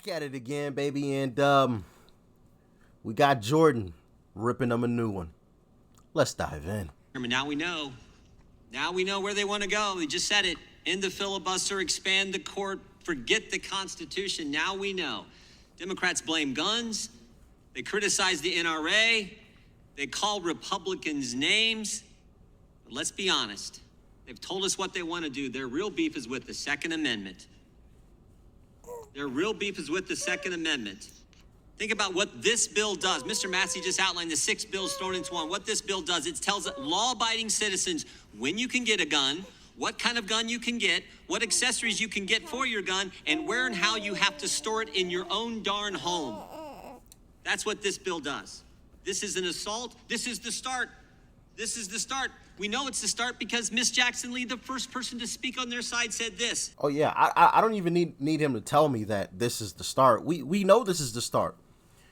at it again, baby, and we got Jordan ripping them a new one. Let's dive in. Now we know. Now we know where they want to go. They just said it. End the filibuster, expand the court, forget the Constitution. Now we know. Democrats blame guns. They criticize the NRA. They call Republicans names. But let's be honest. They've told us what they want to do. Their real beef is with the Second Amendment. Their real beef is with the Second Amendment. Think about what this bill does. Mr. Massey just outlined the 6 bills thrown into one. What this bill does, it tells law-abiding citizens when you can get a gun, what kind of gun you can get, what accessories you can get for your gun, and where and how you have to store it in your own darn home. That's what this bill does. This is an assault. This is the start. This is the start. We know it's the start because Miss Jackson Lee, the first person to speak on their side, said this. Oh, yeah, I don't even need him to tell me that this is the start. We know this is the start.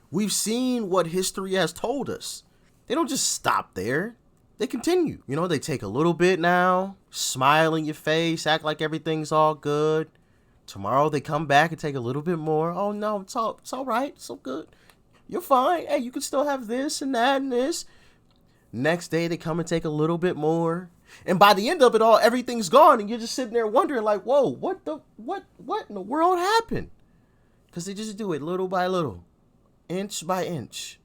We've seen what history has told us. They don't just stop there. They continue. You know, they take a little bit now, smile in your face, act like everything's all good. Tomorrow they come back and take a little bit more. Oh, no, it's all right. It's all good. You're fine. Hey, you can still have this and that and this. Next day they come and take a little bit more. And by the end of it all, everything's gone. And you're just sitting there wondering like, whoa, what in the world happened? Because they just do it little by little. Inch by inch.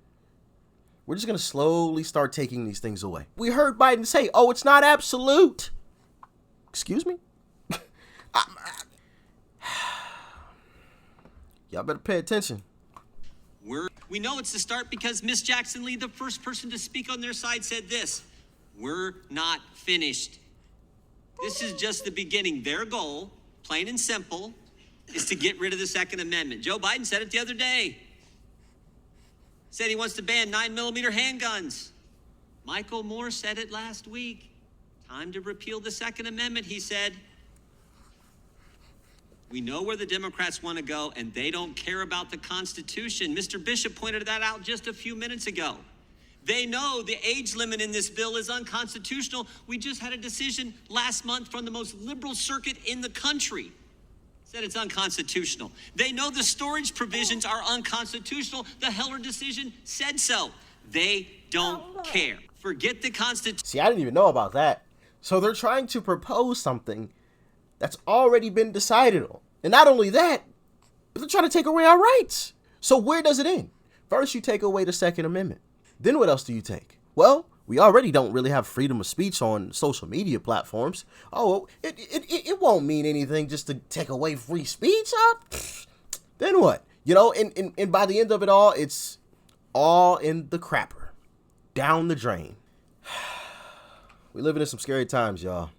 We're just going to slowly start taking these things away. We heard Biden say, oh, it's not absolute. Excuse me? Y'all better pay attention. We know it's the start because Miss Jackson Lee, the first person to speak on their side, said this. We're not finished. This is just the beginning. Their goal, plain and simple, is to get rid of the Second Amendment. Joe Biden said it the other day. Said he wants to ban 9mm handguns. Michael Moore said it last week. Time to repeal the Second Amendment, he said. We know where the Democrats want to go, and they don't care about the Constitution. Mr. Bishop pointed that out just a few minutes ago. They know the age limit in this bill is unconstitutional. We just had a decision last month from the most liberal circuit in the country. Said it's unconstitutional. They know the storage provisions are unconstitutional. The Heller decision said so. They don't care. Forget the Constitution. See, I didn't even know about that. So they're trying to propose something that's already been decided on. And not only that, but they're trying to take away our rights. So where does it end? First, you take away the Second Amendment. Then what else do you take? Well, we already don't really have freedom of speech on social media platforms. Oh, it won't mean anything just to take away free speech. Then what? You know, and by the end of it all, it's all in the crapper. Down the drain. We're living in some scary times, y'all.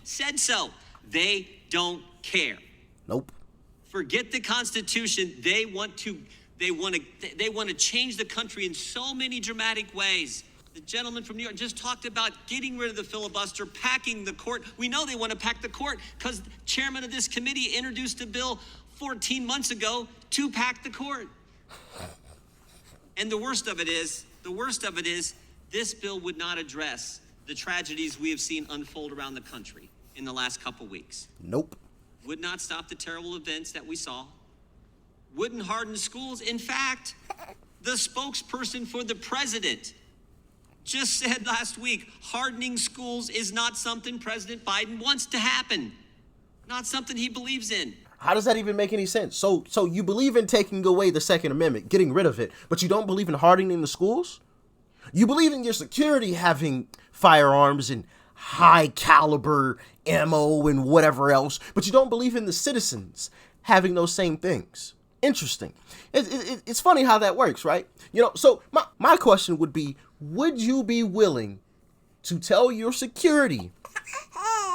Said so. They don't care. Nope. Forget the Constitution. They want to change the country in so many dramatic ways. The gentleman from New York just talked about getting rid of the filibuster, packing the court. We know they want to pack the court because the chairman of this committee introduced a bill 14 months ago to pack the court. And the worst of it is, this bill would not address the tragedies we have seen unfold around the country in the last couple weeks. Nope. Would not stop the terrible events that we saw. Wouldn't harden schools. In fact, the spokesperson for the president just said last week, hardening schools is not something President Biden wants to happen. Not something he believes in. How does that even make any sense? So you believe in taking away the Second Amendment, getting rid of it, but you don't believe in hardening the schools? You believe in your security having firearms and high caliber ammo and whatever else, but you don't believe in the citizens having those same things. Interesting. It's funny how that works, right? You know, so my question would be, would you be willing to tell your security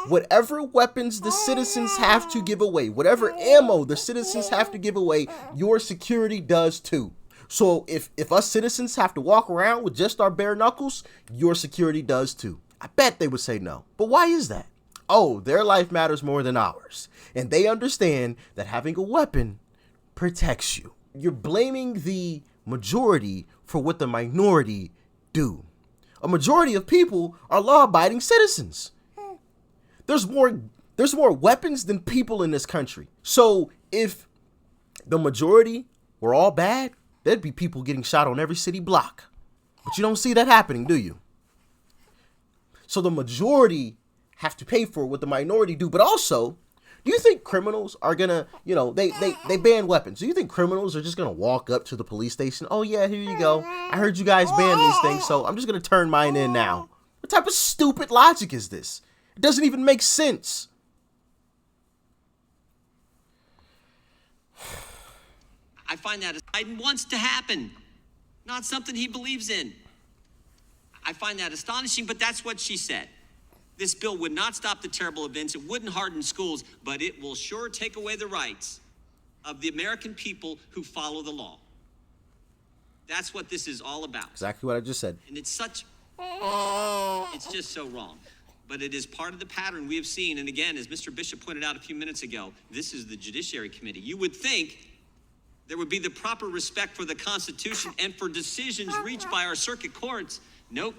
whatever weapons the citizens have to give away, whatever ammo the citizens have to give away, your security does too? So if us citizens have to walk around with just our bare knuckles, your security does too. I bet they would say no. But why is that? Oh, their life matters more than ours. And they understand that having a weapon protects you. You're blaming the majority for what the minority do. A majority of people are law-abiding citizens. There's more weapons than people in this country. So if the majority were all bad, there'd be people getting shot on every city block. But you don't see that happening, do you? So the majority have to pay for what the minority do. But also, do you think criminals are gonna, they ban weapons. Do you think criminals are just gonna walk up to the police station? Oh yeah, here you go. I heard you guys ban these things, so I'm just gonna turn mine in now. What type of stupid logic is this? It doesn't even make sense. I find that Biden wants to happen, not something he believes in. I find that astonishing, but that's what she said. This bill would not stop the terrible events. It wouldn't harden schools, but it will sure take away the rights of the American people who follow the law. That's what this is all about. Exactly what I just said. And it's just so wrong. But it is part of the pattern we have seen. And again, as Mr. Bishop pointed out a few minutes ago, this is the Judiciary Committee. You would think there would be the proper respect for the Constitution and for decisions reached by our circuit courts. Nope.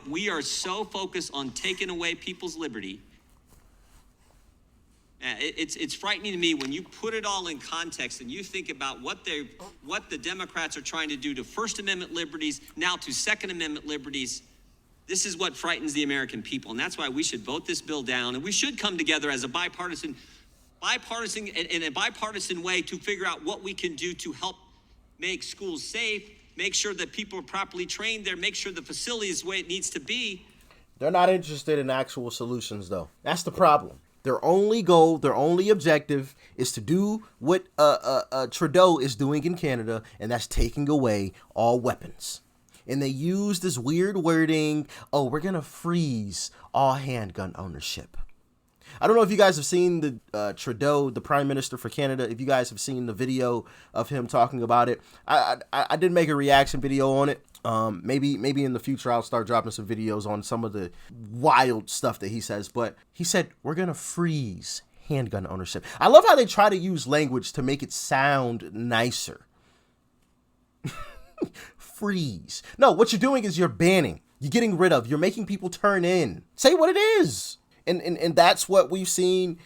We are so focused on taking away people's liberty. It's frightening to me when you put it all in context and you think about what the Democrats are trying to do to First Amendment liberties, now to Second Amendment liberties. This is what frightens the American people, and that's why we should vote this bill down, and we should come together as a bipartisan in a bipartisan way to figure out what we can do to help make schools safe, make sure that people are properly trained there, make sure the facility is the way it needs to be. They're not interested in actual solutions, though. That's the problem. Their only goal, their only objective is to do what Trudeau is doing in Canada, and that's taking away all weapons. And they use this weird wording, oh, we're going to freeze all handgun ownership. I don't know if you guys have seen the Trudeau, the Prime Minister for Canada, if you guys have seen the video of him talking about it. I did make a reaction video on it. Maybe in the future I'll start dropping some videos on some of the wild stuff that he says. But he said, we're going to freeze handgun ownership. I love how they try to use language to make it sound nicer. Freeze. No, what you're doing is you're banning. You're getting rid of. You're making people turn in. Say what it is. And that's what we've seen,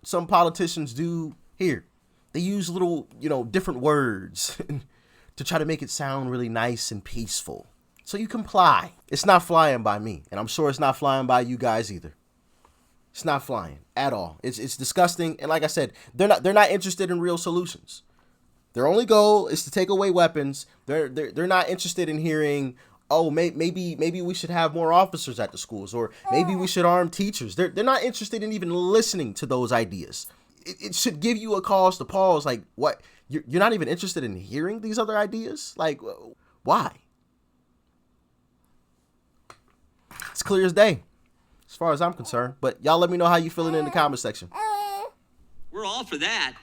some politicians do here. They use little, different words to try to make it sound really nice and peaceful. So you comply. It's not flying by me. And I'm sure it's not flying by you guys either. It's not flying at all. It's disgusting. And like I said, they're not interested in real solutions. Their only goal is to take away weapons. They're not interested in hearing, oh, maybe we should have more officers at the schools, or maybe we should arm teachers. They're not interested in even listening to those ideas. It should give you a cause to pause. Like, what? You're not even interested in hearing these other ideas? Like, why? It's clear as day, as far as I'm concerned. But y'all let me know how you feeling in the comment section. We're all for that.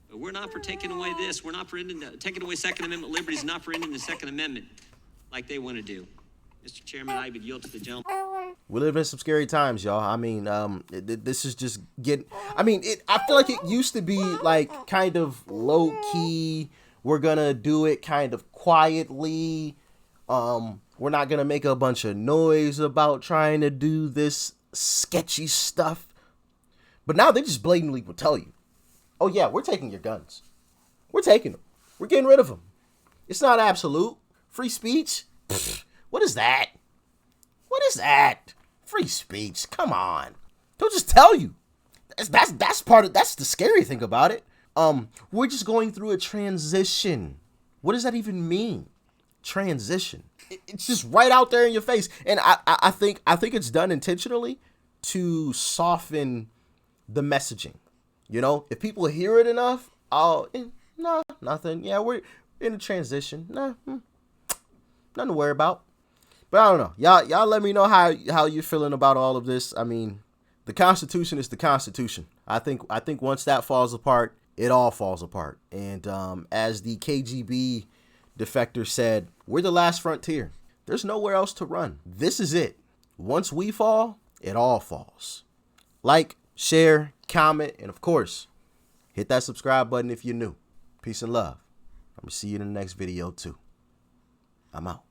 But we're not for taking away this. We're not for taking away Second Amendment liberties, not for ending the Second Amendment like they want to do. Mr. Chairman, I would yield to the gentleman. We live in some scary times, y'all. I mean, this is just getting... I feel like it used to be, like, kind of low-key. We're going to do it kind of quietly. We're not going to make a bunch of noise about trying to do this sketchy stuff. But now they just blatantly will tell you, oh, yeah, we're taking your guns. We're taking them. We're getting rid of them. It's not absolute. Free speech? Pfft, what is that? What is that? Free speech? Come on. They'll just tell you. That's the scary thing about it. We're just going through a transition. What does that even mean? Transition. It's just right out there in your face. And I think it's done intentionally to soften the messaging. If people hear it enough, no, nothing. Yeah, we're in a transition. Nah, nothing to worry about. But I don't know. Y'all let me know how you're feeling about all of this. I mean, the Constitution is the Constitution. I think once that falls apart, it all falls apart. And as the KGB defector said, we're the last frontier. There's nowhere else to run. This is it. Once we fall, it all falls. Like, share, comment, and of course, hit that subscribe button if you're new. Peace and love. I'm going to see you in the next video too. I'm out.